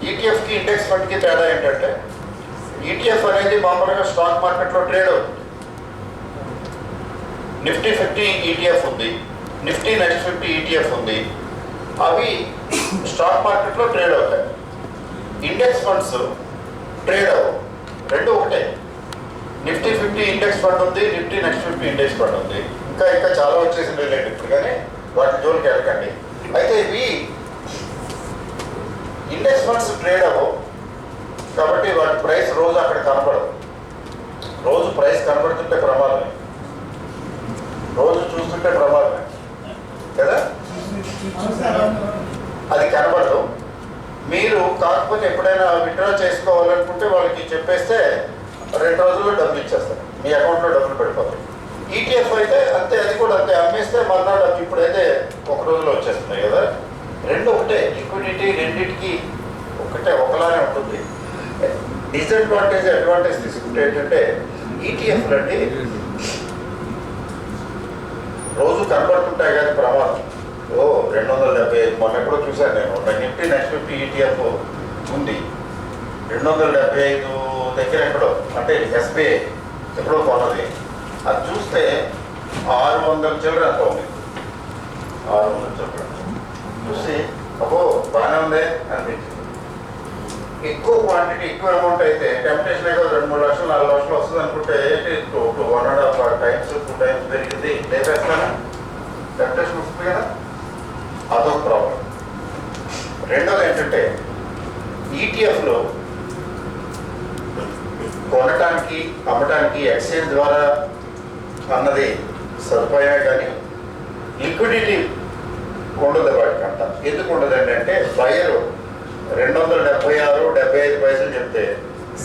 ఈటీఎఫ్కి index ఫండ్కి తేడా ఏంటంటే ETF అనేది మామూలుగా స్టాక్ మార్కెట్లో ట్రేడ్ అవుతుంది. నిఫ్టీ 50 ఈటీఎఫ్ ఉంది, నిఫ్టీ నెక్స్ట్ 50 ఈటీఎఫ్ ఉంది. అవి స్టాక్ మార్కెట్లో ట్రేడ్ అవుతాయి. ఇండెక్స్ ఫండ్స్ ట్రేడ్ అవ్వవు, రెండు ఒకటే. నిఫ్టీ 50 ఇండెక్స్ ఫండ్ ఉంది, నిఫ్టీ నెక్స్ట్ 50 ఇండెక్స్ ఫండ్ ఉంది. ఇంకా చాలా వచ్చేసింది లేండి ఇప్పుడు, కానీ వాటి జోలికి వెళ్ళకండి. అయితే ఇవి ఇండెక్స్ ఫండ్స్ ట్రేడ్ అవ్వవు కాబట్టి వాటి ప్రైస్ రోజు అక్కడ కనపడదు. రోజు ప్రైస్ కనబడుతుంటే ప్రమాదమే, రోజు చూస్తుంటే ప్రమాదమే కదా, అది కనబడదు. మీరు కాకపోతే ఎప్పుడైనా విత్డ్రా చేసుకోవాలనుకుంటే వాళ్ళకి చెప్పేస్తే 2 రోజుల్లో డబ్బులు ఇచ్చేస్తారు, మీ అకౌంట్లో డబ్బులు పడిపోతాయి. ఈటీఎఫ్ అయితే అంతే, అది కూడా అంతే, అమ్మేస్తే మర్నాడు ఇప్పుడైతే 1 రోజులో వచ్చేస్తున్నాయి కదా. రెండు ఒకటే, లిక్విడిటీ రెండింటికి ఒకలానే ఉంటుంది. డిసడ్వాంటేజ్ అడ్వాంటేజ్ తీసుకుంటే ఏంటంటే ఈటీఎఫ్లు అండి రోజు కనబడుతుంటాయి కానీ ప్రమాదం. 275 మొన్న ఎప్పుడో చూశాను నేను, నిఫ్టీ నెక్స్ట్ 50 ఈటీఎఫ్ ఉంది 275 దగ్గర ఎక్కడో, అంటే ఎస్బీఐ ఎప్పుడో కొన్నది. అది చూస్తే 600 చిల్లర ఎంత ఉంది, 600 చిల్లర చూసి అబ్బో బాగానే ఉంది అనిపించింది. ఎక్కువ క్వాంటిటీ ఎక్కువ అమౌంట్ అయితే టెంప్టేషన్ అయితే 2-3 లక్షలు 4 లక్షలు వస్తుంది అనుకుంటే 1.5 టైమ్స్ 2 టైమ్స్ పెరిగింది లేపేస్తాను, టెంప్టేషన్ వస్తుంది కదా, అదొక ప్రాబ్లం. రెండోది ఏంటంటే ఈటీఎఫ్లో కొనటానికి అమ్మటానికి ఎక్స్చేంజ్ ద్వారా అన్నది సదుపాయమే కానీ లిక్విడిటీ ఉండదు వాటికంట. ఎందుకు ఉండదండి అంటే బయరు 276.75 పైసలు చెప్తే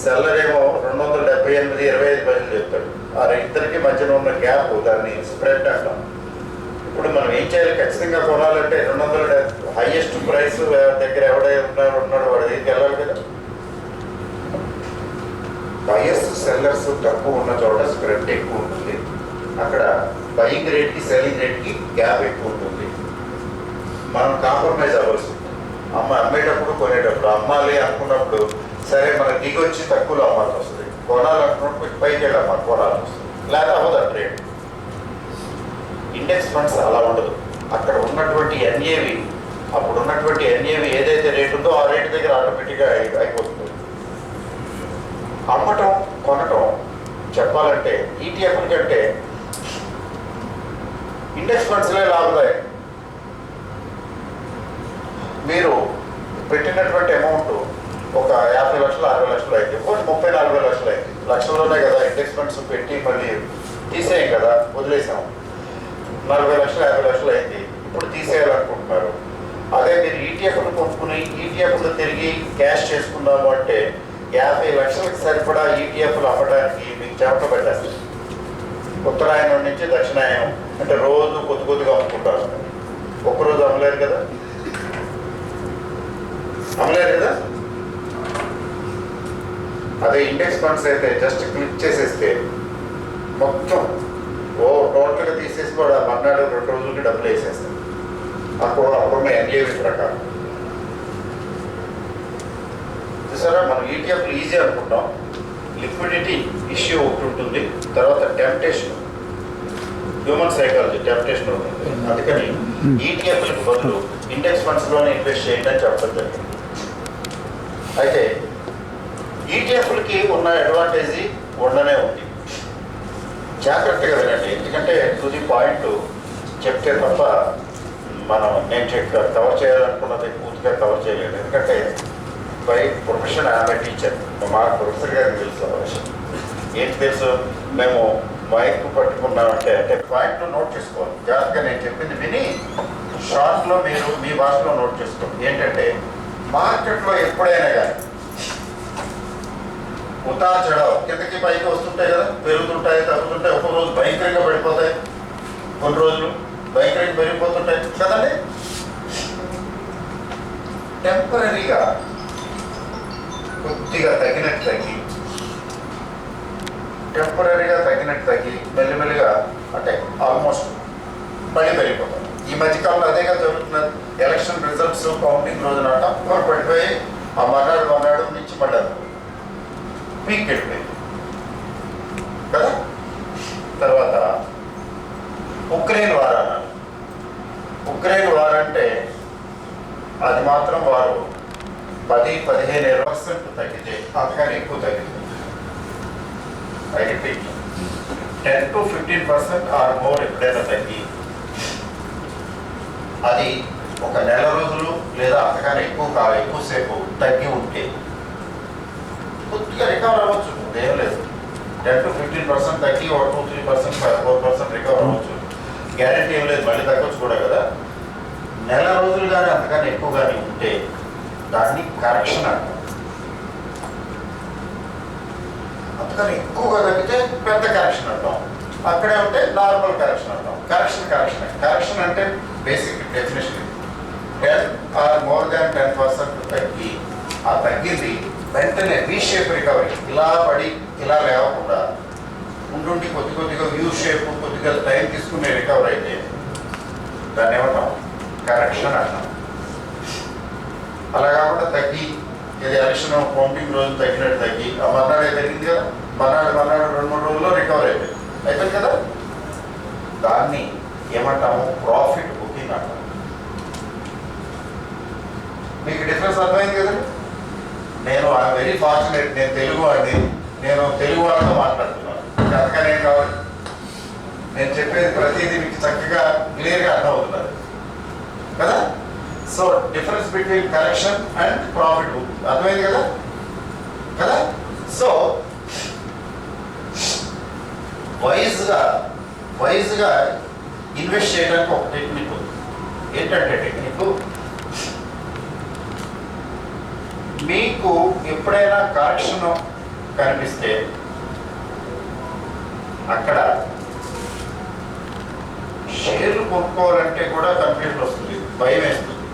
సెల్లర్ ఏమో 278.25 చెప్తాడు. ఆ ఇద్దరికి మధ్యన ఉన్న గ్యాప్, దాన్ని స్ప్రెడ్ అంటాం. ఇప్పుడు మనం ఏం చేయాలి, ఖచ్చితంగా కొనాలంటే 200 హైయెస్ట్ ప్రైస్ దగ్గర ఎవడైనా ఉన్నాడు వాడి దగ్గరికి వెళ్ళాలి కదా. బయర్స్ సెల్లర్స్ తక్కువ ఉన్న చోట స్ప్రెడ్ ఎక్కువ ఉంటుంది, అక్కడ బయింగ్ రేట్కి సెల్లింగ్ రేట్కి గ్యాప్ ఎక్కువ ఉంటుంది. మనం కాంప్రమైజ్ అవ్వాల్సి ఉంటుంది. అమ్మేటప్పుడు కొనేటప్పుడు అమ్మాలి అనుకున్నప్పుడు సరే మనకు దిగొచ్చి తక్కువలో అమ్మాల్సి వస్తుంది, కొనాలనుకున్నప్పుడు పైకి వెళ్ళి కొనాల్సి వస్తుంది, లేకపోతే అవ్వదు ఆ ట్రేడ్. ఇండెక్స్ ఫండ్స్ అలా ఉండదు. అక్కడ ఉన్నటువంటి ఎన్ఏవి, అప్పుడు ఉన్నటువంటి ఎన్ఏవి ఏదైతే రేటు ఉందో ఆ రేటు దగ్గర ఆటోమేటిక్గా అయిపోతుంది. అమ్మటం కొనటం చెప్పాలంటే ఈటీఎఫ్ల కంటే ఇండెక్స్ ఫండ్స్లే లాభదాయం. మీరు పెట్టినటువంటి అమౌంట్ ఒక 50 లక్షలు 60 లక్షలు అయితే, 30-40 లక్షలు అయితే, లక్షల్లోనే కదా ఇండెక్స్ ఫండ్స్ పెట్టి మళ్ళీ తీసేయం కదా, వదిలేసాం. 40 లక్షలు 50 లక్షలు అయింది, ఇప్పుడు తీసేయాలనుకుంటున్నారు. అదే మీరు ఈటీఎఫ్లు కొనుక్కుని ఈటీఎఫ్లు తిరిగి క్యాష్ చేసుకుందాము అంటే 50 లక్షలకు సరిపడా ఈటీఎఫ్లు అమ్మడానికి మీకు చెమట పెట్టేస్తారు. ఉత్తరాయణం నుంచి దక్షిణాయనం అంటే రోజు కొద్దిగా అమ్ముకుంటారు. ఒక్కరోజు అమ్మలేరు కదా, అదే ఇండెక్స్ ఫండ్స్ అయితే జస్ట్ క్లిక్ చేసేస్తే మొత్తం టోటల్గా తీసేసి కూడా మర్నాడు 2 రోజులకి డబ్బులు వేసేస్తాం. అప్పుడున్న ఎన్ఏవి ప్రకారం చూసారా. మనం ఈటీఎఫ్లు ఈజీ అనుకుంటాం, లిక్విడిటీ ఇష్యూ ఒకటి ఉంటుంది, తర్వాత టెంప్టేషన్, హ్యూమన్ సైకాలజీ టెంప్టేషన్ ఉంటుంది. అందుకని ఈటీఎఫ్లకు బదులు ఇండెక్స్ ఫండ్స్లోనే ఇన్వెస్ట్ చేయండి అని చెప్పడం జరిగింది. అయితే ఈటీఎఫ్లకి ఉన్న అడ్వాంటేజ్ ఉండనే ఉంది. జాగ్రత్తగా వినండి, ఎందుకంటే తుది పాయింట్ చెప్తే తప్ప నేను కవర్ చేయాలనుకున్నది పూర్తిగా కవర్ చేయలేదు. ఎందుకంటే బై ప్రొఫెషన్ ఆమె టీచర్, మా ప్రొఫెసర్ గారికి తెలుసు ఆ విషయం. ఏంటి తెలుసు, మేము మైక్ పట్టుకున్నామంటే పాయింట్లు నోట్ చేసుకోవాలి జాగ్రత్తగా. నేను చెప్పింది విని షార్ట్లో మీరు మీ భాషలో నోట్ చేసుకోండి. ఏంటంటే మార్కెట్లో ఎప్పుడైనా కానీ ఉతార్ చడావు, కిందకి పైకి వస్తుంటాయి కదా, పెరుగుతుంటాయి తగ్గుతుంటాయి, ఒక రోజు భయంకరంగా పడిపోతాయి, కొన్ని రోజులు భయంకరంగా పెరిగిపోతుంటాయి కదండి. టెంపరీగా కొద్దిగా తగ్గినట్టు తగ్గి మెల్లిమెల్లిగా అంటే ఆల్మోస్ట్ మళ్ళీ పెరిగిపోతాయి. ఈ మధ్యకాలంలో అదేగా జరుగుతున్నది. ఎలక్షన్ రిజల్ట్స్ కౌంటింగ్ రోజున పడిపోయి ఆ మన్నాడు నుంచి మళ్ళీ పీక్ వెళ్ళిపోయింది కదా. తర్వాత ఉక్రెయిన్ వార్ అన్నారు. ఉక్రెయిన్ వార్ అంటే అది మాత్రం వారు 10-15% తగ్గితే అంతకన్నా ఎక్కువ తగ్గింది. I repeat, 10 to 15% or more ఎప్పుడైనా తగ్గి అది ఒక నెల రోజులు లేదా అంతకన్నా ఎక్కువసేపు తగ్గి ఉంటే కొద్దిగా రికవర్ అవ్వచ్చు. ఏం లేదు, 10 to 15% తగ్గి 2-3%, 4% రికవర్ అవ్వచ్చు. గ్యారెంటీ ఏం లేదు, మళ్ళీ తగ్గొచ్చు కూడా కదా. నెల రోజులు కానీ అంతకన్నా ఎక్కువ కానీ ఉంటే దాన్ని కరెక్షన్ అంటాం. అంతకన్నా ఎక్కువగా తగ్గితే పెద్ద కరెక్షన్ అంటాం. అక్కడే ఉంటే నార్మల్ కరెక్షన్ అంటాం. కరెక్షన్ అంటే basic definition 10 or more than 10% తగ్గి ఆ తగ్గింది వెంటనే వీ షేప్ రికవరీ, ఇలా పడి ఇలా లేవకుండా ఉండి కొద్దిగా యూ షేప్ కొద్దిగా టైం తీసుకునే రికవర్ అయితే దాన్ని ఏమంటాం? కరెక్షన్ అంటాం. అలా కాకుండా తగ్గి ఇది ఎలక్షన్ కౌంటింగ్ రోజు తగ్గినట్టు తగ్గి ఆ మర్నాడే తగ్గింది కదా, మర్నాడు 2-3 రోజుల్లో రికవర్ అయిపోయింది కదా, దాన్ని ఏమంటాము? ప్రాఫిట్ బుకింగ్ అంటాం. మీకు డిఫరెన్స్ అర్థమైంది కదండి. నేను వెరీ ఫార్చునేట్, నేను తెలుగు వాళ్ళతో మాట్లాడుతున్నాను. అంతగా నేను కావాలి, నేను చెప్పేది ప్రతిదీ మీకు చక్కగా క్లియర్గా అర్థమవుతున్నారు కదా. So difference between correction and profit book అర్థమైంది కదా. సో వైజ్గా ఇన్వెస్ట్ చేయడానికి ఒక టెక్నిక్ ఉంది. ఏంటంటే టెక్నిక్, మీకు ఎప్పుడైనా కరెక్షన్ కనిపిస్తే అక్కడ షేర్లు కొనుక్కోవాలంటే కూడా కన్ఫ్యూజన్ వస్తుంది, భయం వేస్తుంది,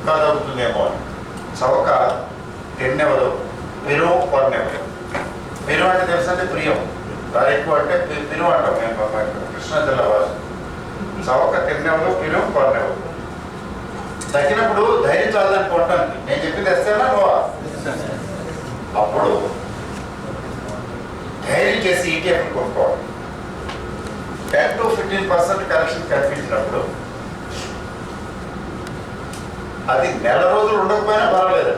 కాదు అవుతుందేమో అని. చవక తిన్నెవరు, పెరు కొన్నెవరు. పెరు అంటే తెలుసంటే ప్రియం, దాని ఎక్కువ అంటే పెరు అంటాం మేము కృష్ణా జిల్లా వారు. చవక తిన్నెవరు, పెరు కొన్నెవరు. తగ్గినప్పుడు ధైర్యం చాలని కొనడానికి నేను చెప్పింది తెస్తేనా నువ్వా? అప్పుడు ధైర్యం చేసి ఈటీఎఫ్ కొనుక్కోవాలి. 10 to 15% కరెక్షన్ కనిపించినప్పుడు అది నెల రోజులు ఉండకపోయినా పర్వాలేదు.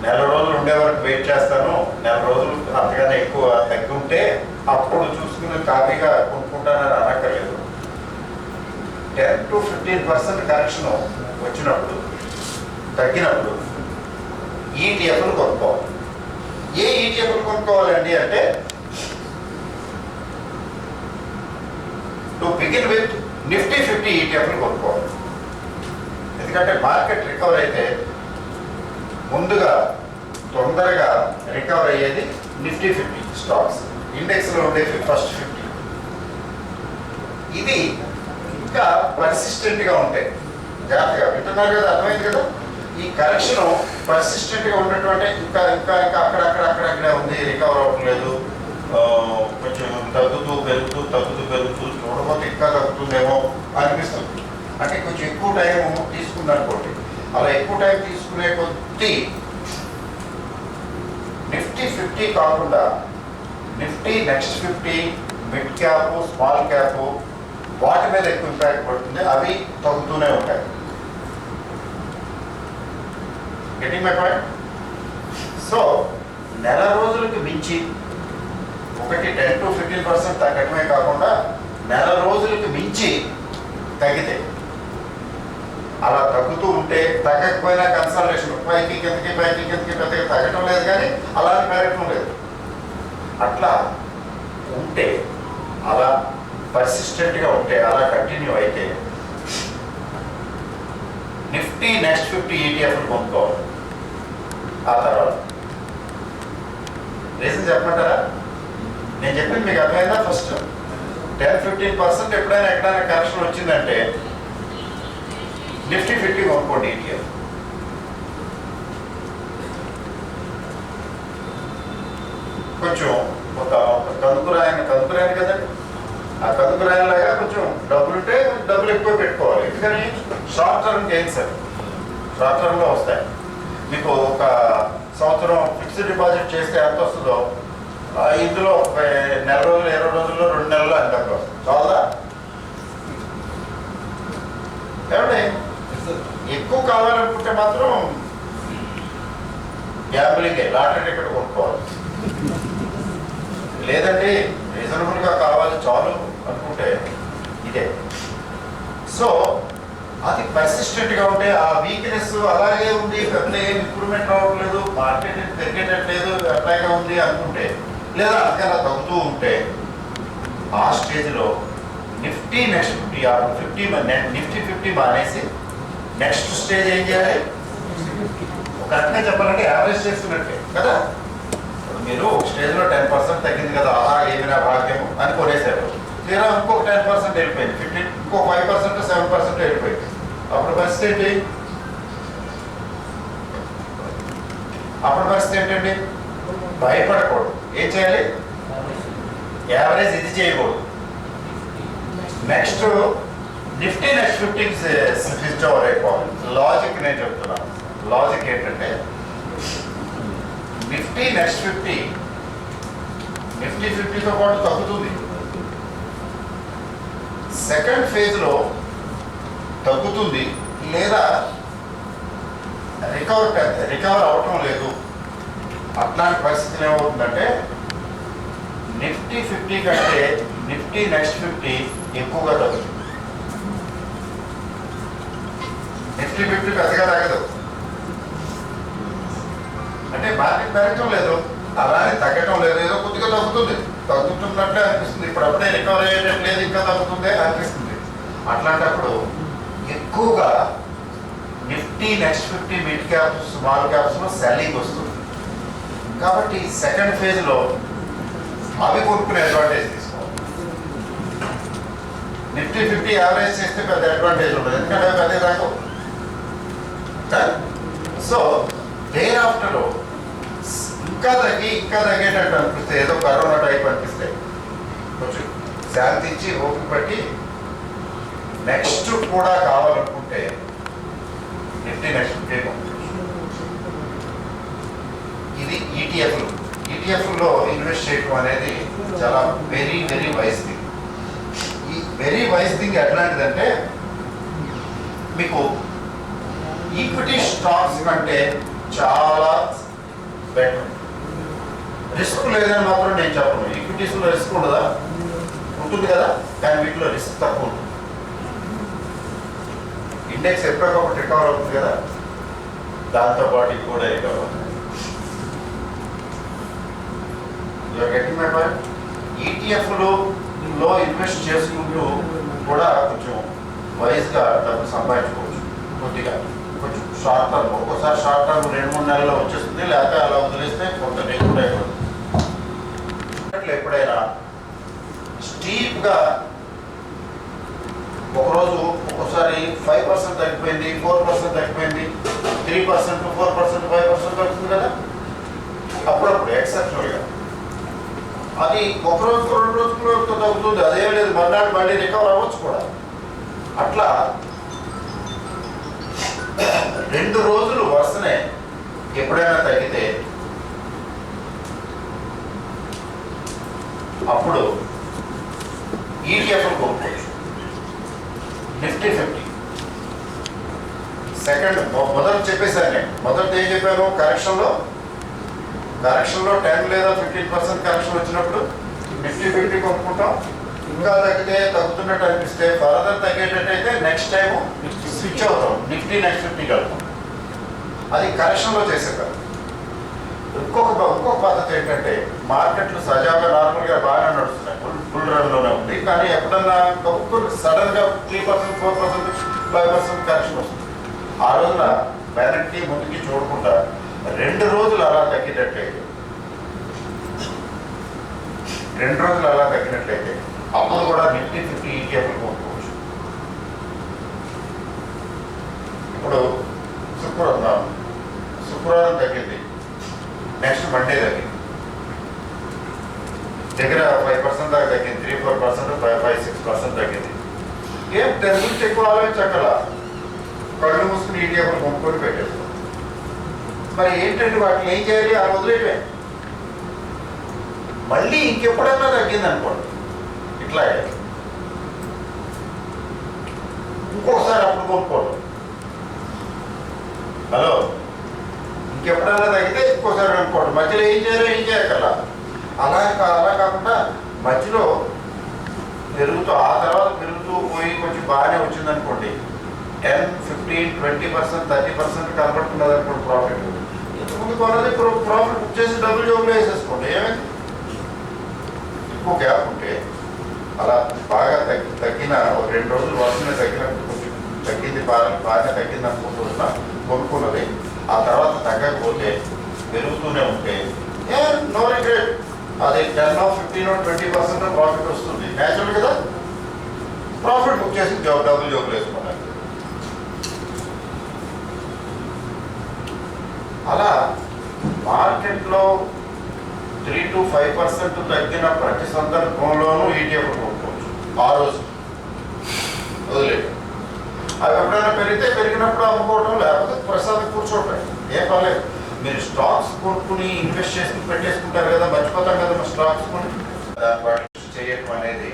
నెల రోజులు ఉండే వరకు వెయిట్ చేస్తాను, నెల రోజులు అంతగానే ఎక్కువ తగ్గి ఉంటే అప్పుడు చూసుకుని కాపీగా కొనుక్కుంటానని అనక్కర్లేదు. 10 to 15% కరెక్షన్ వచ్చినప్పుడు తగ్గినప్పుడు ఈటీఎఫ్లు కొనుక్కోవాలి. ఏ ఈటీఎఫ్లు కొనుక్కోవాలండి అంటే, టు బిగిన్ విత్ నిఫ్టీ 50 ఈటీఎఫ్లు కొనుక్కోవాలి. ఎందుకంటే మార్కెట్ రికవర్ అయితే ముందుగా తొందరగా రికవర్ అయ్యేది నిఫ్టీ 50 స్టాక్స్, ఇండెక్స్లో ఉండే ఫస్ట్ 50. ఇది ఇంకా పర్సిస్టెంట్గా ఉంటాయి. జాగ్రత్తగా వింటున్నారు కదా, అర్థమైంది కదా. ఈ కరెక్షన్ పర్సిస్టెంట్గా ఉన్నటువంటి ఇంకా అక్కడక్కడే ఉంది, రికవర్ అవ్వట్లేదు, కొంచెం తగ్గుతూ పెరుగుతూ చూడకపోతే ఇంకా తగ్గుతుందేమో అనిపిస్తుంది. అంటే కొంచెం ఎక్కువ టైం తీసుకుందనుకోండి. అలా ఎక్కువ టైం తీసుకునే కొద్దీ నిఫ్టీ 50 కాకుండా Nifty next 50, mid cap, small cap, వాటి మీద ఎక్కువ ఇంపాక్ట్ పడుతుంది. అవి తగ్గుతూనే ఉంటాయి. Getting my point? సో నెల రోజులకి మించి ఒకటి 10 to 15% తగ్గడమే కాకుండా నెల రోజులకి మించి తగ్గితే, అలా తగ్గుతూ ఉంటే తగ్గకపోయినా కన్సల్టేషన్ పైకి కిందకి పెద్దగా తగ్గటం లేదు, కానీ అలానే పెరగటం లేదు. అట్లా ఉంటే, అలా పర్సిస్టెంట్గా ఉంటే, అలా కంటిన్యూ అయితే నిఫ్టీ నెక్స్ట్ 50 ఈటీఎఫ్లు కొనుక్కోవాలి. ఆ తర్వాత రీజన్ చెప్పమంటారా? నేను చెప్పింది మీకు అర్థమైందా? ఫస్ట్ 10-15% ఎప్పుడైనా ఎక్కడైనా కరెక్షన్ వచ్చిందంటే నిఫ్టీ 50 కొనుక్కోండి ఈటీఎఫ్. కొంచెం ఒక కందుకురాయని కదండి, ఆ కందుకురాయలాగా కొంచెం డబ్బులుంటే డబ్బులు ఎక్కువ పెట్టుకోవాలి. ఎందుకని షార్ట్ టర్మ్ గెయిన్స్, షార్ట్ టర్మ్లో వస్తాయి. మీకు ఒక సంవత్సరం ఫిక్స్డ్ డిపాజిట్ చేస్తే ఎంత వస్తుందో ఇందులో నెల రోజులు 20 రోజుల్లో 2 నెలలు ఎంత వస్తుంది చాలా ఏమంటే ఎక్కువ కావాలనుకుంటే మాత్రం గ్యాంబ్లింగ్ లాటరీ టికెట్ కొనుక్కోవాలి. లేదండి రీజనబుల్గా కావాలి చాలు అనుకుంటే ఇదే. సో అది పర్సిస్టెంట్గా ఉంటే ఆ వీక్నెస్ అలాగే ఉంది, పెద్ద ఏం ఇంప్రూవ్మెంట్ రావట్లేదు, మార్కెట్ పెరిగేటట్లేదు, అట్లాగే ఉంది అనుకుంటే, లేదా అంతకన్నా తగ్గుతూ ఉంటే ఆ స్టేజ్లో నిఫ్టీ నెక్స్ట్ 50 నిఫ్టీ 50 మానేసి నెక్స్ట్ స్టేజ్ ఏం చేయాలి? ఒక రకంగా చెప్పాలంటే యావరేజ్ చేస్తున్నట్టే కదా. మీరు ఒక స్టేజ్లో 10% తగ్గింది కదా, ఆహా ఏమైనా భాగ్యం అని కొనేసారు. తీరా ఇంకొక 10% వెళ్ళిపోయింది, 15 ఇంకో 5% 7% వెళ్ళిపోయింది. అప్పుడు పరిస్థితి ఏంటి? ఏంటండి? భయపడకూడదు. ఏం చేయాలి? యావరేజ్ ఇది చేయకూడదు. Next Nifty next 50 switch over అయిపోవాలి. లాజిక్ నేను చెప్తున్నాను. లాజిక్ ఏంటంటే నిఫ్టీ నెక్స్ట్ 50 నిఫ్టీ 50తో పాటు తగ్గుతుంది. సెకండ్ ఫేజ్లో తగ్గుతుంది, లేదా రికవర్ అవటం లేదు. అట్లాంటి పరిస్థితులు ఏమవుతుందంటే నిఫ్టీ 50 కంటే నిఫ్టీ నెక్స్ట్ 50 ఎక్కువగా తగ్గుతుంది. నిఫ్టీ 50 పెద్దగా తగ్గదు, అంటే మార్కెట్ పెరగటం లేదు, అలానే తగ్గటం లేదు, ఏదో కొద్దిగా తగ్గుతున్నట్టే అనిపిస్తుంది. ఇప్పుడు అప్పుడే రికవర్ అయ్యేటట్టు లేదు, ఇంకా తగ్గుతుందే అనిపిస్తుంది. అట్లాంటప్పుడు ఎక్కువగా Nifty next 50 mid caps small క్యాప్స్లో సెల్లింగ్ వస్తుంది. కాబట్టి సెకండ్ ఫేజ్లో అవి కొనుక్కునే అడ్వాంటేజ్ తీసుకోవాలి. నిఫ్టీ 50 యావరేజ్ చేస్తే పెద్ద అడ్వాంటేజ్ ఉంటుంది, ఎందుకంటే పెద్ద దాకా. సో డే ఆఫ్టర్ ఇంకా తగ్గేటట్టు అనిపిస్తే, ఏదో కరోనా టైప్ అనిపిస్తే కొంచెం శాంతించి ఓపిక పట్టి నెక్స్ట్ కూడా కావాలనుకుంటే నిఫ్టీ నెక్స్ట్ 50 ఇది ఈటీఎఫ్లో ఇన్వెస్ట్ చేయడం అనేది చాలా వెరీ వెరీ వైజ్ థింగ్. ఈ వెరీ వైజ్ థింగ్ ఎట్లాంటిదంటే మీకు ఈక్విటీ స్టాక్స్ కంటే చాలా బెటర్. రిస్క్ లేదని మాత్రం నేను చెప్పను. ఈక్విటీస్లో రిస్క్ ఉండదా? ఉంటుంది కదా, కానీ వీటిలో రిస్క్ తక్కువ ఉంటుంది. ఇండెక్స్ ఎప్పటికప్పుడు రికవర్ అవుతుంది కదా, దాంతోపాటు ఇది కూడా రికవర్ అవుతుంది. Getting my point. ఈటీఎఫ్లో ఇన్వెస్ట్ చేసుకుంటూ కూడా కొంచెం వైజ్గా డబ్బులు సంపాదించుకోవచ్చు. కొంచెం షార్ట్ టర్మ్, ఒక్కోసారి షార్ట్ టర్మ్ 2-3 నెలల్లో వచ్చేస్తుంది, లేకపోతే అలా వదిలేస్తే కొంత నెగ్గుడ్ అయిపోతుంది. ఎప్పుడైనా స్టీప్గా ఒకరోజు ఒక్కోసారి 5% తగ్గిపోయింది, 4% తగ్గిపోయింది, 3%, 4%, 5% తగ్గుతుంది కదా, అప్పుడప్పుడు ఎక్సెప్షనల్గా. అది ఒక రోజు 2 రోజులతో తగ్గుతుంది, అదేం లేదు, మర్నాడు మళ్ళీ రికవర్ అవ్వచ్చు కూడా. అట్లా 2 రోజులు వరుసనే ఎప్పుడైనా తగ్గితే అప్పుడు ఈటీఎఫ్లు కొనుక్కోవచ్చు. నిఫ్టీ 50 సెకండ్ మొదలు చెప్పేశాను నేను. మొదటి ఏం చెప్పాను? కరెక్షన్లో 10 లేదా 15% కరెక్షన్ వచ్చినప్పుడు నిఫ్టీ 50 కొనుక్కుంటాం. ఇంకా తగ్గితే తగ్గుతున్నట్టు అనిపిస్తే, ఫర్దర్ తగ్గేటట్టయితే నెక్స్ట్ టైం స్విచ్ అవుతాం, నిఫ్టీ నెక్స్ట్ 50 కలుపుతాం. అది కరెక్షన్లో చేసేవారు. ఇంకొక పద్ధతి ఏంటంటే, మార్కెట్లు సజావుగా నార్మల్గా బాగానే నడుస్తున్నాయి, ఫుల్ రన్లోనే ఉంది, కానీ ఎప్పుడన్నా సడన్గా 3%, 4%, 5% కరెక్షన్ వస్తుంది. ఆ రోజున వెనక్కి ముందుకి చూడకుండా 2 రోజులు అలా తగ్గినట్లయితే అప్పుడు కూడా నిఫ్టీ 50 ఈటీఎఫ్లు కొనుక్కోవచ్చు. ఇప్పుడు శుక్రవారం తగ్గింది, నెక్స్ట్ మండే తగ్గింది, దగ్గర 5% దాకా తగ్గింది, 3-4%, 5-6% తగ్గింది. ఏం దాని గురించి ఎక్కువ ఆలోచించగల, కళ్ళు మూసుకుని ఈటీఎఫ్లు కొనుక్కొని పెట్టేస్తాం. మరి ఏంటంటే వాటిని ఏం చేయాలి? ఆ వదిలేయటమే. మళ్ళీ ఇంకెప్పుడన్నా తగ్గింది అనుకోండి ఇట్లాగే ఇంకొకసారి అప్పుడు కొనుక్కోవడం. హలో, ఇంకెప్పుడైనా తగ్గితే ఇంకోసారి అనుకోండి. మధ్యలో ఏం చేయగల అలా కాకుండా మధ్యలో పెరుగుతూ ఆ తర్వాత పెరుగుతూ పోయి కొంచెం బాగానే వచ్చిందనుకోండి, 10, 15, 20%, 30% కనబడుతున్నది అనుకోండి ప్రాఫిట్. ఇంతకుముందు కొన్నది ప్రాఫిట్ బుక్ చేసి డబ్బులు జోబులో వేసేసుకోండి. ఏమైంది? ఎక్కువ గ్యాప్ ఉంటే అలా బాగా తగ్గిన 2 రోజులు వర్షమే తగ్గినప్పుడు కొంచెం తగ్గింది, బాగా తగ్గింది అనుకుంటున్నా కొనుక్కున్నది. ఆ తర్వాత తగ్గకపోతే పెరుగుతూనే ఉంటే నో రిగ్రెట్. అది 10, 15, 20% ప్రాఫిట్ వస్తుంది. న్యాచురల్ కదా. ప్రాఫిట్ బుక్ చేసి డబ్బులు జోబులు వేసుకున్నారు. అలా మార్కెట్లో 3 to 5% తగ్గిన ప్రతి సందర్భంలోనూ ఈటీఎఫ్ కొనుక్కోవచ్చు. ఆ రోజు వదిలేదు. అవి ఎప్పుడైనా పెరిగినప్పుడు అమ్ముకోవడం, లేకపోతే ప్రసాదం కూర్చోవటం, ఏం పర్లేదు. మీరు స్టాక్స్ కొనుక్కుని ఇన్వెస్ట్ చేసి పెట్టేసుకుంటారు కదా, మర్చిపోతాం కదా మన స్టాక్స్ కొని. వాటి చేయటం అనేది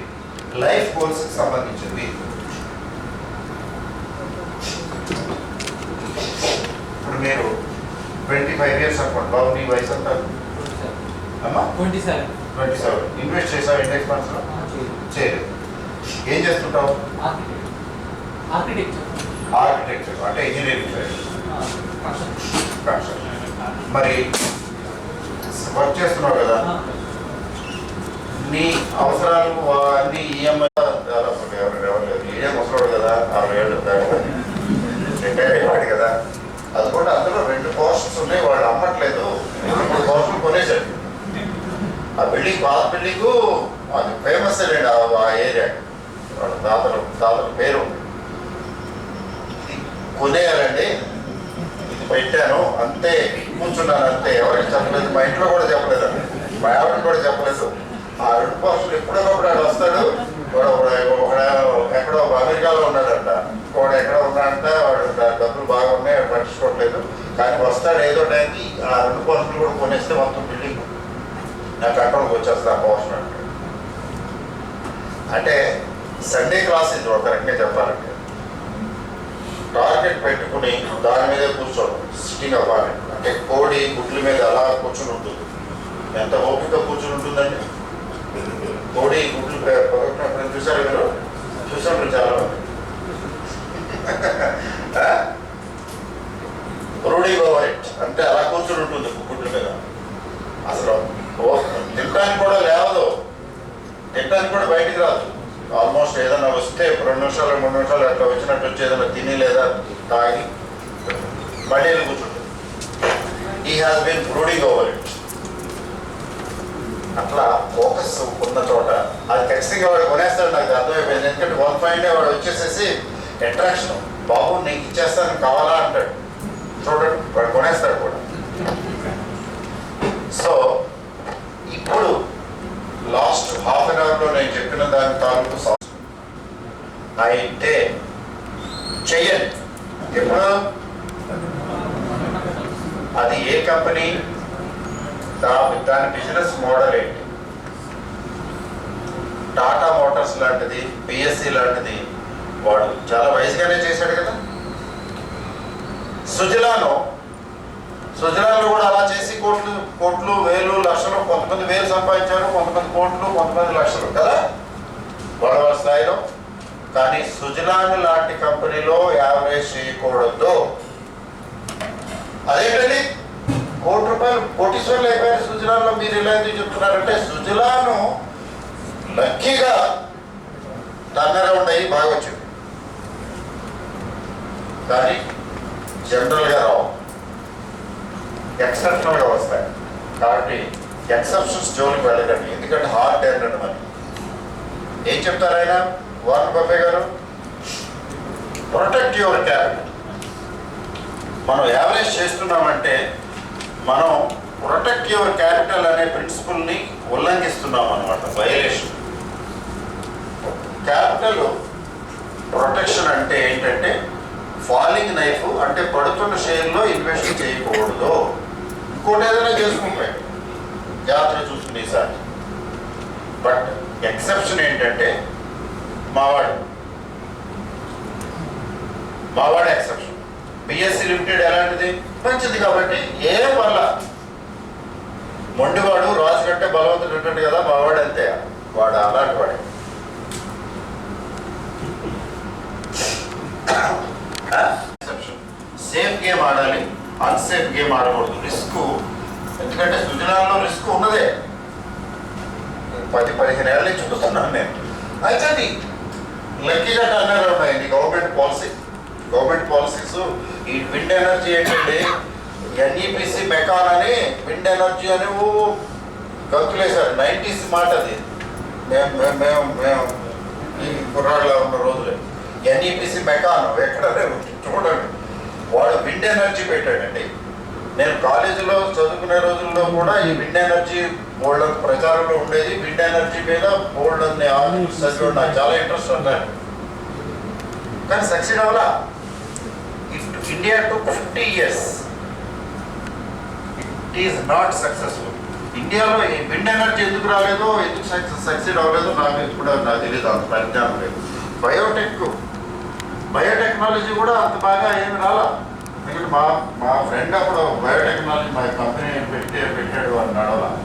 లైఫ్ గోల్స్కి సంబంధించింది. ఇప్పుడు మీరు 25 years అనుకోండి. బాబు నీ వయసు అంతా అమ్మా 27 ఇన్వెస్ట్ చేసావు ఇండెక్స్ ఫండ్స్ లో? చేయలేదు. ఏం చేస్తుంటావు? ఆర్కిటెక్చర్ అంటే ఇంజనీరింగ్ సైడ్. మరి వర్క్ చేస్తున్నావు కదా, నీ అవసరాలు అన్ని ఈఎంఐ ఈఎం వస్తున్నాడు కదా, 60 ఏళ్ళు రిటైర్ అయ్యాడు కదా. అది కూడా అందులో 2 పోర్షన్స్ ఉన్నాయి, వాళ్ళు అమ్మట్లేదు. 3 పోర్షన్లు కొనేసాడు. ఆ బిల్డింగ్, పాత బిల్డింగు అది ఫేమస్ అండి ఆ ఏరియా. వాళ్ళ తాతల పేరు కొనేయాలండి. ఇది పెట్టాను అంతే, కూర్చున్నాను అంతే, ఎవరికి చెప్పలేదు. మా ఇంట్లో కూడా చెప్పలేదు, మా ఆవిడకి కూడా చెప్పలేదు. ఆ 2 పోర్షన్లు ఎప్పుడొకప్పుడు వాడు వస్తాడు. ఎక్కడో అమెరికాలో ఉన్నాడంట, వాడు ఎక్కడ ఉన్నాడంట, వాడు డబ్బులు బాగున్నాయి, పట్టించుకోవట్లేదు. కానీ వస్తాడు ఏదో టైంకి. ఆ 2 పోర్షన్లు కూడా కొనేస్తే మొత్తం బిల్డింగ్ నాకు అకౌంట్కి వచ్చేస్తుంది ఆ పోర్షన్. అంటే సండే క్లాస్ ఇది ఒక రకంగా చెప్పాలంటే. టార్గెట్ పెట్టుకుని దాని మీదే కూర్చోవడం, సిట్టింగ్ అవ్వాలి. అంటే కోడి గుడ్ల మీద అలా కూర్చుని ఉంటుంది. ఎంత ఓపిక కూర్చుని ఉంటుందండి కోడి గుడ్లు. చూసారు మీరు? చూసారు చాలా మంది. రూడీ ఓవర్ అంటే అలా కూర్చుని ఉంటుంది గుడ్ల మీద. అసలు తినడానికి కూడా లేవదు, తినడానికి కూడా బయటికి రాదు. ఆల్మోస్ట్ ఏదైనా వస్తే 2 నిమిషాలు 3 నిమిషాలు అట్లా వచ్చినట్టు వచ్చి ఏదైనా తిని లేదా తాగి మళ్ళీ కూర్చుంటుంది. He has been brooding over it. అట్లా ఫోకస్ ఉన్న చోట అది ఖచ్చితంగా వాడు కొనేస్తాడు. నాకు అర్థమైపోయింది. ఎందుకంటే 1 fine day వాడు వచ్చేసేసి అట్రాక్షన్, బాబు నీకు ఇచ్చేస్తాను కావాలా అంటాడు. చూడండి, వాడు కొనేస్తాడు కూడా. సో ఇప్పుడు లాస్ట్ హాఫ్ అన్ అవర్లో నేను చెప్పిన దాని తాలూకు అయితే చెయ్యండి. ఎప్పుడు అది ఏ కంపెనీ, దాని బిజినెస్ మోడల్ ఏంటి? టాటా మోటార్స్ లాంటిది, పిఎస్సి లాంటిది వాడు చాలా వయసుగానే చేశాడు కదా. సుజలాలో కూడా అలా చేసి కోట్లు వేలు లక్షలు, కొంతమంది వేలు సంపాదించారు, కొంతమంది కోట్లు, కొంతమంది లక్షలు కదా వాళ్ళ స్థాయిలో. కానీ సుజలాన్ లాంటి కంపెనీలో యావరేజ్ చేయకూడదు. అదేంటండి, ₹1 కోటీశ్వర్లు అయిపోయారు సుజలాన్లో. మీరు ఇలా ఎందుకు చెప్తున్నారంటే, సుజలాను లక్కీగా టర్న్ అరౌండ్ అయ్యి బాగా వచ్చింది. కానీ జనరల్గా రావు, ఎక్సెప్షనల్గా వస్తాయి. కాబట్టి ఎక్సెప్షన్స్ జోలికి వెళ్ళకండి. ఎందుకంటే హార్డ్ ఎర్నడ్ మనీ. ఏం చెప్తారు ఆయన, వారన్ బఫే గారు? Protect your capital. మనం యావరేజ్ చేస్తున్నామంటే మనం ప్రొటెక్ట్ యువర్ క్యాపిటల్ అనే ప్రిన్సిపల్ని ఉల్లంఘిస్తున్నాం అన్నమాట. వైలేషన్. క్యాపిటల్ ప్రొటెక్షన్ అంటే ఏంటంటే ఫాలింగ్ నైఫ్ అంటే పడుతున్న షేర్లో ఇన్వెస్ట్ చేయకూడదు. ఇంకోటి ఏదైనా చేసుకుంటాయి జాతర చూసుకునే ఈసారి. బట్ ఎక్సెప్షన్ ఏంటంటే మావాడు ఎక్సెప్షన్. బిఎస్సి లిమిటెడ్ ఎలాంటిది మంచిది కాబట్టి ఏ వల్ల మొండివాడు రాజు కంటే బలవంతుడు ఉంటాడు కదా, మావాడు అంతే, వాడు అలాంటి వాడే. సేఫ్ గేమ్ ఆడాలి, అన్సేఫ్ గేమ్ ఆడకూడదు. రిస్క్, ఎందుకంటే సుజనాల్లో రిస్క్ ఉన్నదే. 10-15 ఏళ్ళ నుంచి చూస్తున్నాను నేను. అయితే అది లక్కీగా టర్నర్ ఉన్నాయండి గవర్నమెంట్ పాలసీస్. ఈ విండ్ ఎనర్జీ ఏంటంటే ఎన్ఈపిసి మెకాన్ అని విండ్ ఎనర్జీ అని గంతులేశారు. 90s మాట అది. మేము ఈ కుర్రాళ్ళలో ఉన్న రోజులే ఎన్ఈపిసి మెకాన్ ఎక్కడనే చూడండి. వాడు విండ్ ఎనర్జీ పెట్టాడండి. నేను కాలేజీలో చదువుకునే రోజుల్లో కూడా ఈ విండ్ ఎనర్జీ బోల్డ్ ప్రచారంలో ఉండేది. విండ్ ఎనర్జీ మీద బోల్డ్ అనే ఆర్టికల్స్ చదివి నాకు చాలా ఇంట్రెస్ట్ ఉన్నాను. కానీ సక్సీడ్ అవ్వాలా. India to 50 years. It is not successful. ఇండియాలో ఈ విండ్ ఎనర్జీ ఎందుకు రాలేదో, ఎందుకు సక్సీడ్ అవ్వలేదో నాకు తెలియదు, అంత పరిజ్ఞానం లేదు. బయోటెక్నాలజీ కూడా అంత బాగా ఏమి రాలా. ఎందుకంటే మా ఫ్రెండ్ అప్పుడు బయోటెక్నాలజీ మా కంపెనీ పెట్టాడు అని నడవాల.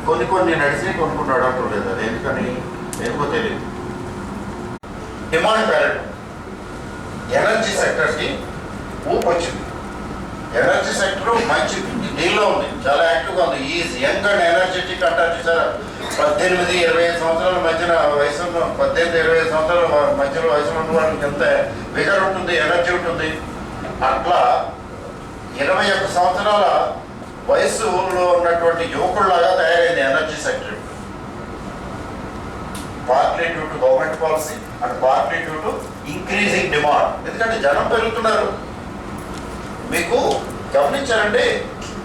కొన్ని నడిచి కొన్ని నడవటం లేదు. అది ఎందుకని ఎందుకో తెలియదు. డిమాండ్ పెరగడం, ఎనర్జీ సెక్టర్కి ఊపు వచ్చింది. ఎనర్జీ సెక్టర్ మంచి దీనిలో ఉంది, చాలా యాక్టివ్గా ఉంది. ఈజ్ యంగ్ అండ్ ఎనర్జెటిక్ అంటారు చూసారా. 18-25 సంవత్సరాల మధ్యన వయసు, 18-25 సంవత్సరాల మధ్యలో వయసులో ఉన్న వాళ్ళకి ఎంత విగర్ ఉంటుంది, ఎనర్జీ ఉంటుంది. అట్లా 21 సంవత్సరాల వయసులో ఉన్నటువంటి యువకుల్లాగా తయారైంది energy sector. Partly due to government policy and partly due to increasing demand. ఎందుకంటే జనం పెరుగుతున్నారు. మీకు గమనించారండి,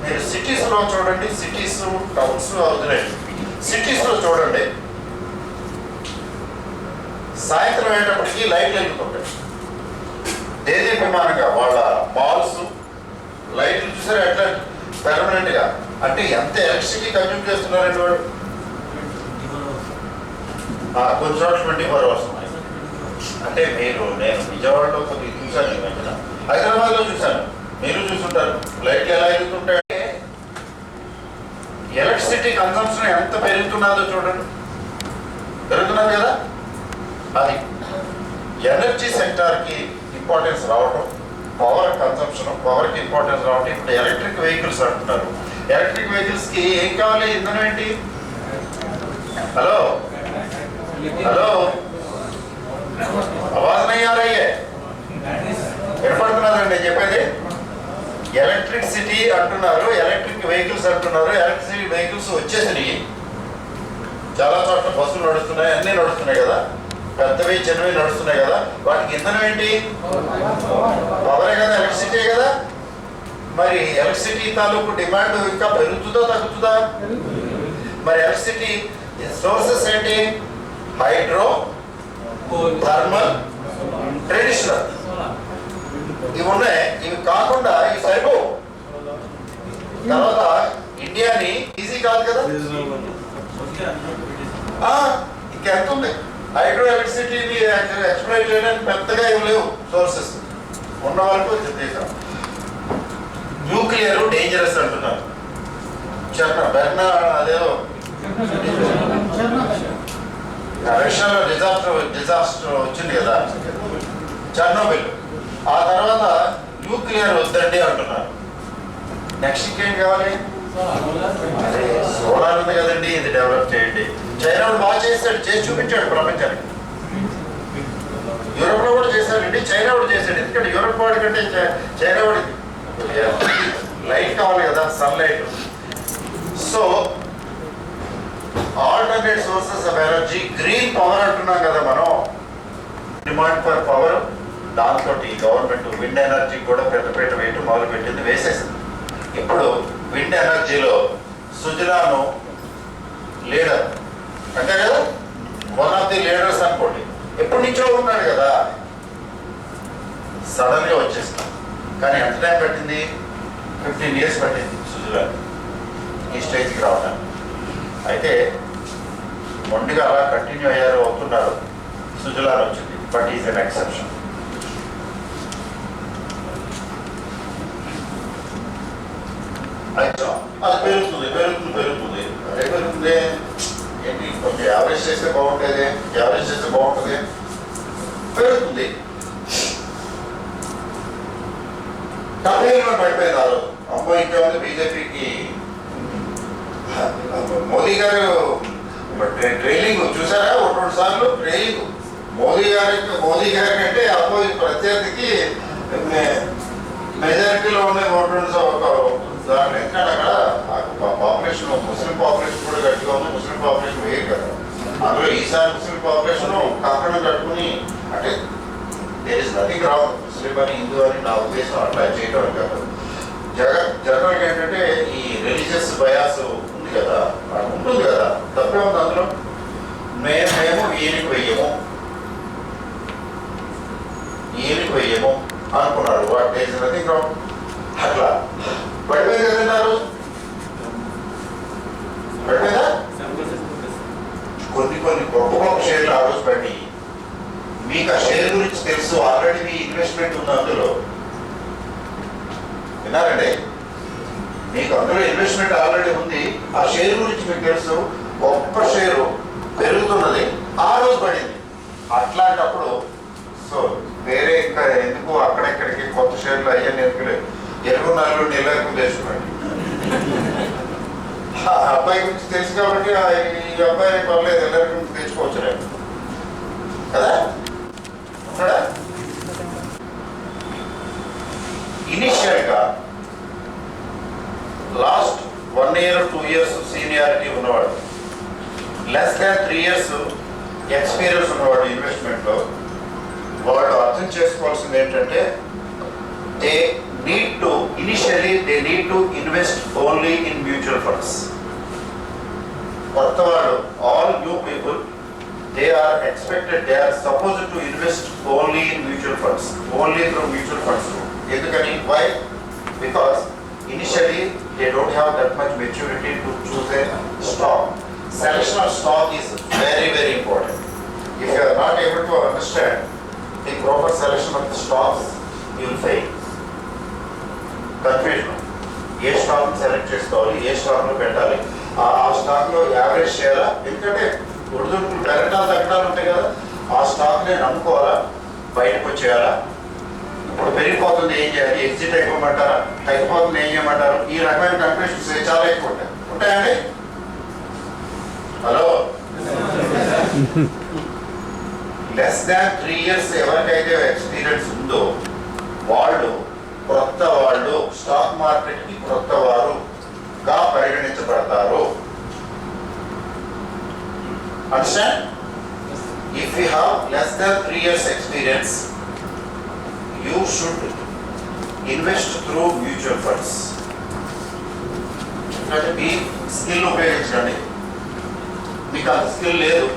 మీరు సిటీస్లో చూడండి, సిటీస్ టౌన్స్ వదిలేండి, సిటీస్లో చూడండి, సాయంత్రం అయ్యేటప్పటికి లైట్లు వెళ్తుంటాయి. దేదీప్యమానంగా వాళ్ళ మాల్స్ లైట్లు చూసారు ఎట్లా పెర్మనెంట్గా. అంటే ఎంత ఎలక్ట్రిసిటీ కన్జ్యూమ్ చేస్తున్నారండి వాడు. కొన్ని చోట్ల 24 hours ఉన్నాయి. అంటే నేను విజయవాడలో కొద్దిగా చూశాను, ఈ మధ్యన హైదరాబాద్లో చూశాను, మీరు చూస్తుంటారు. లైట్లు ఎలా ఎదుగుతుంటాయంటే ఎలక్ట్రిసిటీ కన్సంప్షన్ ఎంత పెరుగుతున్నదో చూడండి. పెరుగుతున్నది కదా. అది ఎనర్జీ సెక్టార్కి ఇంపార్టెన్స్ రావటం, పవర్ కన్సంప్షన్, పవర్కి ఇంపార్టెన్స్ రావటం. ఇప్పుడు ఎలక్ట్రిక్ వెహికల్స్ అంటున్నారు. ఎలక్ట్రిక్ వెహికల్స్కి ఏం కావాలి? ఇంధనం ఏంటి? హలో ఆవాజ్ నహీ ఆ రహీ హై. వినపడుతున్నదండి చెప్పేది. ఎలక్ట్రిసిటీ అంటున్నారు, ఎలక్ట్రిక్ వెహికల్స్ అంటున్నారు. ఎలక్ట్రిసిటీ వెహికల్స్ వచ్చేసినాయి. చాలా చోట్ల బస్సులు నడుస్తున్నాయి, అన్నీ నడుస్తున్నాయి కదా, పెద్దవి చిన్నవి నడుస్తున్నాయి కదా. వాటికి ఇంధనం ఏంటి? పవరే కదా, ఎలక్ట్రిసిటీ కదా. మరి ఎలక్ట్రిసిటీ తాలూకు డిమాండ్ ఇంకా పెరుగుతుందా తగ్గుతుందా? మరి ఎలక్ట్రిసిటీ సోర్సెస్ ఏంటి? హైడ్రో, థర్మల్, ట్రెడిషనల్, ఇవి ఉన్నాయి. ఇవి కాకుండా ఇవి సరిపోవు. తర్వాత ఇండియాని ఈజీ కాదు కదా. ఇంకెంత ఉంది? హైడ్రో ఎలక్ట్రిసిటీని ఎక్స్ప్లోర్ చేయడానికి పెద్దగా ఏం లేవు సోర్సెస్. ఉన్న వరకు చేసాం. న్యూక్లియర్ డేంజరస్ అంటున్నారు. బెర్నా అదేదో రష్యాలో డిజాస్టర్ వచ్చింది కదా, చర్నోబిల్. ఆ తర్వాత న్యూక్లియర్ వద్దండి అంటున్నారు. నెక్స్ట్ ఇంకేం కావాలి? సోలార్ ఉంది కదండి, ఇది డెవలప్ చేయండి. చైనా బాగా చేశాడు, చేసి చూపించాడు ప్రపంచానికి. యూరోప్లో కూడా చేశాడండి, చైనా కూడా చేశాడు. ఎందుకంటే యూరోప్ వాడి కంటే చైనా వాడి లైట్ కావాలి కదా, sun light. So alternate sources of energy, green power అంటున్నాం కదా మనం. డిమాండ్ ఫర్ పవర్, దాంతో గవర్నమెంట్ విండ్ ఎనర్జీ కూడా పెద్దపీట వేయటం మొదలుపెట్టింది, వేసేసింది. ఇప్పుడు విండ్ ఎనర్జీలో సుజలాను లీడర్ అంతే కదా, వన్ ఆఫ్ ది లీడర్స్ అనుకోండి. ఎప్పటి నుంచో ఉన్నాడు కదా. సడన్గా వచ్చేస్తాం. కానీ ఎంత టైం పట్టింది? 15 years పట్టింది సుజలా ఈ స్టేజ్కి రావడానికి. అయితే మొండిగా అలా కంటిన్యూ అయ్యారు, అవుతున్నారు, సుజలాన్ వచ్చింది. But is an exception. అయితే అది పెరుగుతుంది పెరుగుతుంది పెరుగుతుంది. అదే పెరుగుతుంది ఏంటి, కొంచెం యావరేజ్ చేస్తే బాగుంటుంది, యావరేజ్ చేస్తే బాగుంటుంది, పెరుగుతుంది. పడిపోయింది ఆ రోజు. అమ్మో ఇంకేముంది బీజేపీకి. మోదీ గారు ట్రైనింగ్ చూసారా, 1-2 సార్లు ట్రైనింగ్ మోదీ గారి కంటే అమ్మో ప్రత్యర్థికి మెజారిటీలో ఉన్నాయి 1-2 దాంట్లో. ఎందుకంటే అక్కడ పాపులేషన్ ముస్లిం పాపులేషన్ కూడా గట్టిగా ఉంది, ముస్లిం పాపులేషన్ వేరు కదా. అందులో ఈసారి ముస్లిం పాపులేషన్ కాకుండా కట్టుకుని, అంటే దేర్ ఇస్ నథింగ్ రాంగ్ ముస్లిం అని హిందూ అని నా ఉద్దేశం అట్లా చేయడం కాదు. జనరల్గా ఏంటంటే ఈ రిలీజియస్ బయాస్ ఉంది కదా, ఉంటుంది కదా, తప్పే ఉంది అందులో. మేము ఈయనకి వెయ్యము అనుకున్నారు. What there is nothing wrong. అట్లా పడిపోయింది కదండి ఆ రోజు. పడిపోయిందా? కొన్ని గొప్ప షేర్లు ఆ రోజు పడి, మీకు ఆ షేర్ గురించి తెలుసు, ఆల్రెడీ మీ ఇన్వెస్ట్మెంట్ ఉంది అందులో. విన్నారండి? మీకు అందులో ఇన్వెస్ట్మెంట్ ఆల్రెడీ ఉంది, ఆ షేర్ గురించి మీకు తెలుసు, గొప్ప షేరు పెరుగుతున్నది, ఆ రోజు పడింది. అట్లాంటప్పుడు సో వేరే ఇంకా ఎందుకు అక్కడెక్కడికి కొత్త షేర్లు అయ్యాన్ని ఎందుకులేదు, ఎరుగు నల్లు నీళ్ళకు తెచ్చుకోండి. ఆ అబ్బాయి గురించి తెలుసు కాబట్టి ఈ అబ్బాయి పర్లేదు, ಎಲ್ಲరి గురించి తెచ్చుకోవచ్చు కదా. ఇనిషియల్గా లాస్ట్ 1 year 2 years సీనియారిటీ ఉన్నవాడు, లెస్ దాన్ 3 years ఎక్స్పీరియన్స్ ఉన్నవాడు ఇన్వెస్ట్మెంట్లో, వాడు అర్థం చేసుకోవాల్సింది ఏంటంటే they need to invest only in mutual funds. కొత్త వాడు, all new people, they are supposed to invest only in mutual funds, only through mutual funds. ఎందుకని? Why? Because initially they don't have that much maturity to choose a stock. Selection of stock is very, very important. If you are not able to understand the proper selection of the stocks, you will fail. Confusion. A stock select చేసుకోవాలి, ఏ స్టాక్లో పెట్టాలి, ఆ స్టాక్లో average చేయాలా, ఎందుకంటే ఉడుదుడుకులు పెరగటాలు తగ్గడాలు ఉంటాయి కదా, ఆ స్టాక్ నేను నమ్ముకోవాలా, బయటకు వచ్చేయాలా, ఇప్పుడు పెరిగిపోతుంది ఏం చేయాలి, ఎగ్జిట్ అయిపోమంటారా, తగ్గిపోతుంది ఏం చేయమంటారు, ఈ రకమైన కన్ఫ్యూషన్స్ చాలా ఎక్కువ ఉంటాయండి. హలో, లెస్ దాన్ 3 years ఎవరికైతే ఎక్స్పీరియన్స్ ఉందో వాళ్ళు కొత్త వాళ్ళు, స్టాక్ మార్కెట్కి కొత్త వారుగా పరిగణించబడతారు. Understand? If you have less than 3 years experience, you should invest through mutual funds. అంటే మీ స్కిల్ ఉపయోగించండి. మీకు అంత స్కిల్ లేదు,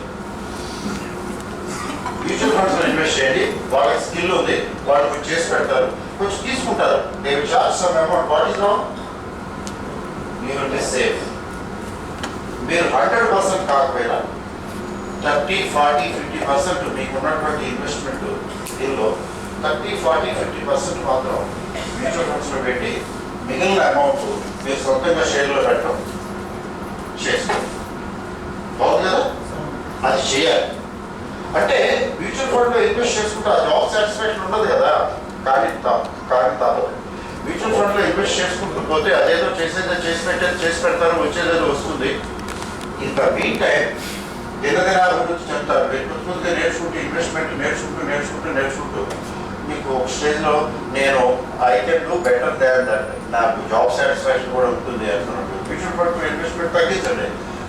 మ్యూచువల్ ఫండ్స్లో ఇన్వెస్ట్ చేయండి. వాళ్ళకి స్కిల్ ఉంది, వాళ్ళు కొంచెం చేసి పెడతారు, కొంచెం తీసుకుంటారు. They will charge some amount. What is wrong? You will be safe. మీరు 100% కాకపోయినా 30, 40, 50% మీకు ఉన్నటువంటి ఇన్వెస్ట్మెంట్ దీనిలో 30, 40, 50% మాత్రం మ్యూచువల్ ఫండ్స్లో పెట్టి మిగిలిన అమౌంట్ మీరు సొంతంగా షేర్లో పెట్టడం చేసుకోండి. బాగుంది కదా? అది చేయాలి. అంటే మ్యూచువల్ ఫండ్లో ఇన్వెస్ట్ చేసుకుంటే ఆ జాబ్ సాటిస్ఫాక్షన్ ఉండదు కదా, కానీ తప్పదు. మ్యూచువల్ ఫండ్లో ఇన్వెస్ట్ చేసుకుంటూ పోతే అదేదో చేసి పెడతారు, వచ్చేదేదో వస్తుంది. ఇంత మీన్ టైం అభివృద్ధి చెందుతారు. కొద్దిగా నేర్చుకుంటూ ఇన్వెస్ట్మెంట్ నేర్చుకుంటూ మీకు ఒక స్టేజ్లో నేను I can do better than that, నాకు జాబ్ సాటిస్ఫాక్షన్ కూడా ఉంటుంది అనుకున్నట్టు మ్యూచువల్ ఫండ్ ఇన్వెస్ట్మెంట్ తగ్గించండి,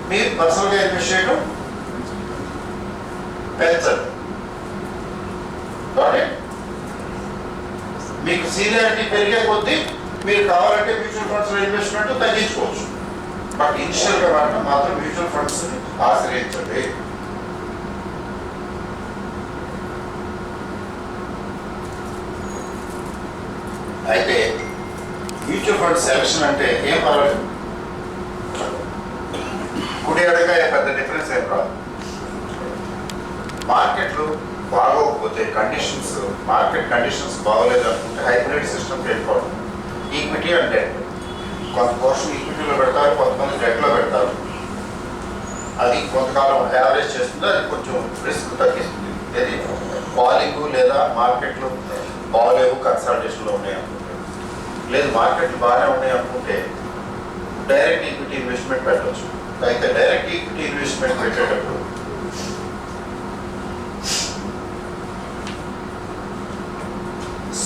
మీరు పర్సనల్గా ఇన్వెస్ట్ చేయడం పెంచండి. కాబట్టి మీకు సీనియారిటీ పెరిగే కొద్దీ మీరు కావాలంటే మ్యూచువల్ ఫండ్స్లో ఇన్వెస్ట్మెంట్ తగ్గించుకోవచ్చు. బట్ ఇనిషియల్గా మాత్రం మ్యూచువల్ ఫండ్స్ ఆశ్రయించండి. అయితే మ్యూచువల్ ఫండ్ సెలక్షన్ అంటే ఏం పర్వాలేదు, కుడి అడగా పెద్ద డిఫరెన్స్ ఏం రాదు. మార్కెట్లు బాగోకపోతే మార్కెట్ కండిషన్స్ బాగోలేదు అనుకుంటే హైబ్రిడ్ సిస్టమ్కి వెళ్ళిపోవడం. ఈక్విటీ అండ్ డెట్, కొంత పోర్షన్ ఈక్విటీలో పెడతారు, కొంతమంది డెట్లో పెడతారు. అది కొంతకాలం యావరేజ్ చేస్తుంది, అది కొంచెం రిస్క్ తగ్గిస్తుంది. ఇది ఫాలింగ్ లేదా మార్కెట్లు బాగోలేవు కన్సల్టేషన్లో ఉన్నాయి అనుకుంటే, లేదు మార్కెట్లు బాగానే ఉన్నాయి అనుకుంటే డైరెక్ట్ ఈక్విటీ ఇన్వెస్ట్మెంట్ పెట్టవచ్చు. అయితే డైరెక్ట్ ఈక్విటీ ఇన్వెస్ట్మెంట్ పెట్టేటప్పుడు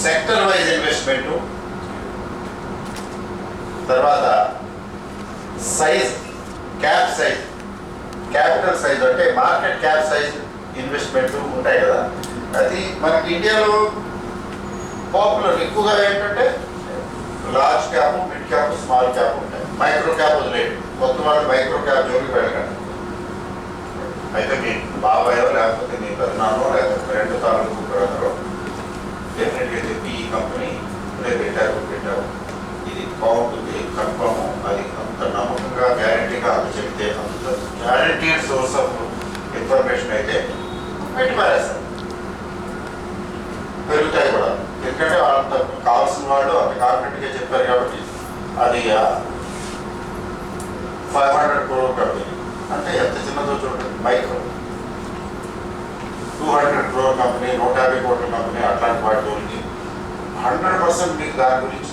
సెక్టర్ వైజ్ ఇన్వెస్ట్మెంట్, తర్వాత సైజ్, క్యాపిటల్ సైజ్ అంటే మార్కెట్ క్యాప్ సైజ్ ఇన్వెస్ట్మెంట్ ఉంటాయి కదా. అది మనకి ఇండియాలో పాపులర్ ఎక్కువగా ఏంటంటే large cap, mid cap, small cap ఉంటాయి. మైక్రో క్యాప్ వదిలేదు, కొత్త వాళ్ళు మైక్రో క్యాప్ జోలికి వెళ్ళకండి. అయితే మీ బాబాయో లేకపోతే మీ పెద్దనాన్నో లేకపోతే ఫ్రెండ్ తాలూకు బ్రదరో డెఫినెట్గా చెప్పి ఈ కంపెనీ ఇప్పుడే పెట్టారు ఇది బాగుంటుంది కన్ఫర్మ్, అది అంత నమ్మకంగా గ్యారంటీగా అది చెప్తే అంత గ్యారంటీడ్ సోర్స్ ఆఫ్ ఇన్ఫర్మేషన్ అయితే పెట్టి మారేస్తారు, పెరుగుతాయి కూడా. ఎందుకంటే అంత కావాల్సిన వాళ్ళు అంత కాన్ఫిడెంట్గా చెప్పారు కాబట్టి. అది 500 crore కంపెనీ అంటే ఎంత చిన్నదో చూడండి, మైక్రో. 200 crore కంపెనీ, 150 కోట్ల కంపెనీ, అట్లాంటి వాటికి 100% మీకు దాని గురించి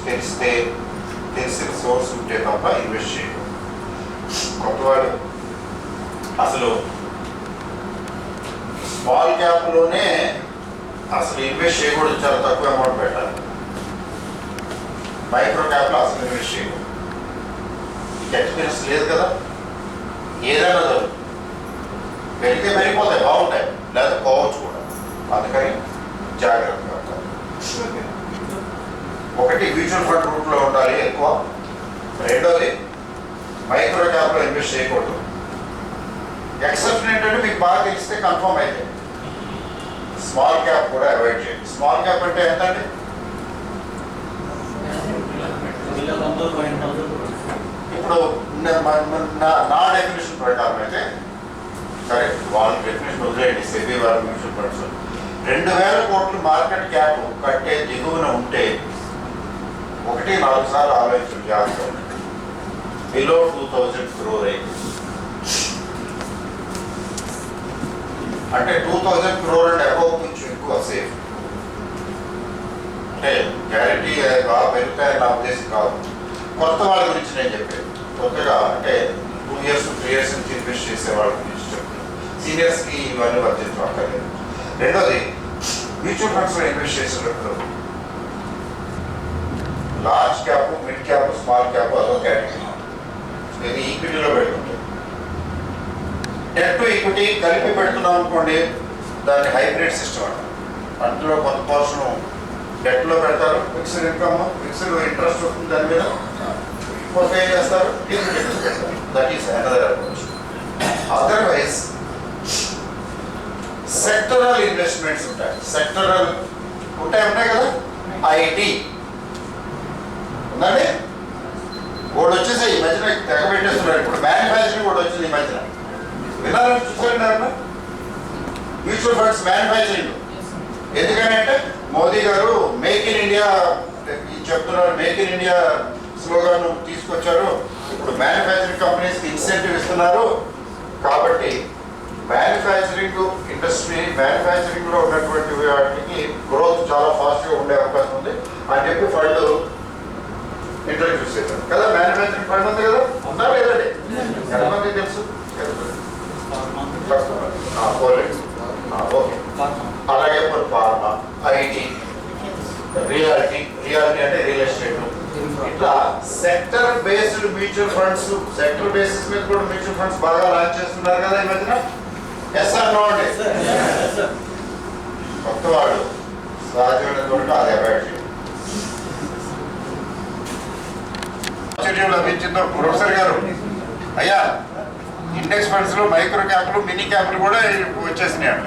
తెలిసిన సోర్స్ ఉంటే తప్ప ఇన్వెస్ట్ చేయడం. కొత్తవాడు అసలు స్మాల్ క్యాప్లోనే అసలు ఇన్వెస్ట్ చేయకూడదు, చాలా తక్కువ అమౌంట్ పెట్టాలి. మైక్రో క్యాప్లో అసలు ఇన్వెస్ట్ చేయకూడదు. మీకు ఎక్స్పీరియన్స్ లేదు కదా, ఏదైనా పెరిగితే పెరిగిపోతాయి, బాగుంటాయి, లేదా పోవచ్చు కూడా. అందుకని జాగ్రత్తగా ఉండాలి. ఒకటి మ్యూచువల్ ఫండ్ రూట్లో ఉండాలి ఎక్కువ. రెండోది మైక్రో క్యాప్లో ఇన్వెస్ట్ చేయకూడదు. ఎక్సెప్షన్ ఏంటంటే మీకు బాగా తెలిస్తే కన్ఫర్మ్ అయితే స్మాల్ క్యాప్ కూడా అవాయిడ్ చేయండి. స్మాల్ క్యాప్ అంటే ఎంత అండి? ఇప్పుడు నా డెఫినేషన్ ప్రకారం అయితే, సరే వాళ్ళ డెఫినేషన్ వదిలేయండి, సెబీ వారి మ్యూచువల్ ఫండ్స్ 2000 కోట్లు మార్కెట్ క్యాప్ కట్టే దిగువన ఉంటే 1-4 సార్లు ఆలోచించండి జాగ్రత్త. బిలో 2000 crore అయింది అంటే 2000 crore అండ్ అబౌవ్ కొంచెం ఎక్కువ సేఫ్. అంటే గ్యారంటీ బాగా పెరుగుతాయని నా ఉద్దేశం కాదు. కొత్త వాళ్ళ గురించి నేను చెప్పాను. కొత్తగా అంటే 2 years 3 years నుంచి ఇన్వెస్ట్ చేసే వాళ్ళ గురించి చెప్పాను. సీనియర్స్కి ఇవన్నీ వర్తించక్కర్లేదు. రెండోది మ్యూచువల్ ఫండ్స్లో ఇన్వెస్ట్ చేసేటప్పుడు large cap, mid cap, small cap అదో కేటగిరీ. ఇది ఈక్విటీలో పెట్టుకుంటుంది. డెట్ టు ఈక్విటీ కలిపి పెడుతున్నాం అనుకోండి, దాన్ని హైబ్రిడ్ సిస్టమ్ అంటారు. అందులో కొంత పోర్షన్ డెట్లో పెడతారు, ఫిక్స్డ్ ఇన్కమ్, ఫిక్స్డ్ ఇంట్రెస్ట్ వస్తుంది దాని మీద. కొంత ఏం చేస్తారు, ఈక్విటీ పెడతారు. That is another approach. Otherwise sectoral investments ఉంటాయి. సెక్టరల్ ఉంటాయి కదా. ఐటీ ఉందండి, వాడు వచ్చేసి ఈ మధ్యన తెగ పెట్టేస్తున్నారు. ఇప్పుడు మ్యానుఫ్యాక్చరింగ్ కూడా వచ్చింది ఈ మధ్యన. విన్నారని చూసారు మ్యూచువల్ ఫండ్స్ మ్యానుఫ్యాక్చరింగ్. ఎందుకని అంటే మోదీ గారు మేక్ ఇన్ ఇండియా చెప్తున్నారు, మేక్ ఇన్ ఇండియా స్లోగాన్ తీసుకొచ్చారు. ఇప్పుడు మ్యానుఫ్యాక్చరింగ్ కంపెనీస్కి ఇన్సెంటివ్ ఇస్తున్నారు. కాబట్టి మ్యానుఫ్యాక్చరింగ్ ఇండస్ట్రీ, మ్యానుఫ్యాక్చరింగ్లో ఉన్నటువంటి వాటికి గ్రోత్ చాలా ఫాస్ట్గా ఉండే అవకాశం ఉంది అని చెప్పి ఫండ్ ఇంట్రడ్యూస్ చేశారు కదా. మ్యానుఫ్యాక్చరింగ్ ఫండ్ ఉంది కదా, ఉందా లేదండి? ఎంతమంది తెలుసు? ఓకే. అలాగే ఫార్మా, ఐటీ, రియాలిటీ అంటే రియల్ ఎస్టేట్, ఇట్లా sector based mutual funds, sector basis మీద కూడా మ్యూచువల్ ఫండ్స్ బాగా లాంచ్ చేస్తున్నారు కదా ఈ మధ్యన. ఎస్ ఆర్ నో అండి? కొత్త వాడు సాధ్యమైనంత వరకు అది అవాయిడ్ చేయండి. లభించిందో ప్రొఫెసర్ గారు, అయ్యా ఇండెక్స్ ఫండ్స్ లో మైక్రో క్యాప్లు, మినీ క్యాప్లు కూడా వచ్చేసినాయి అంట.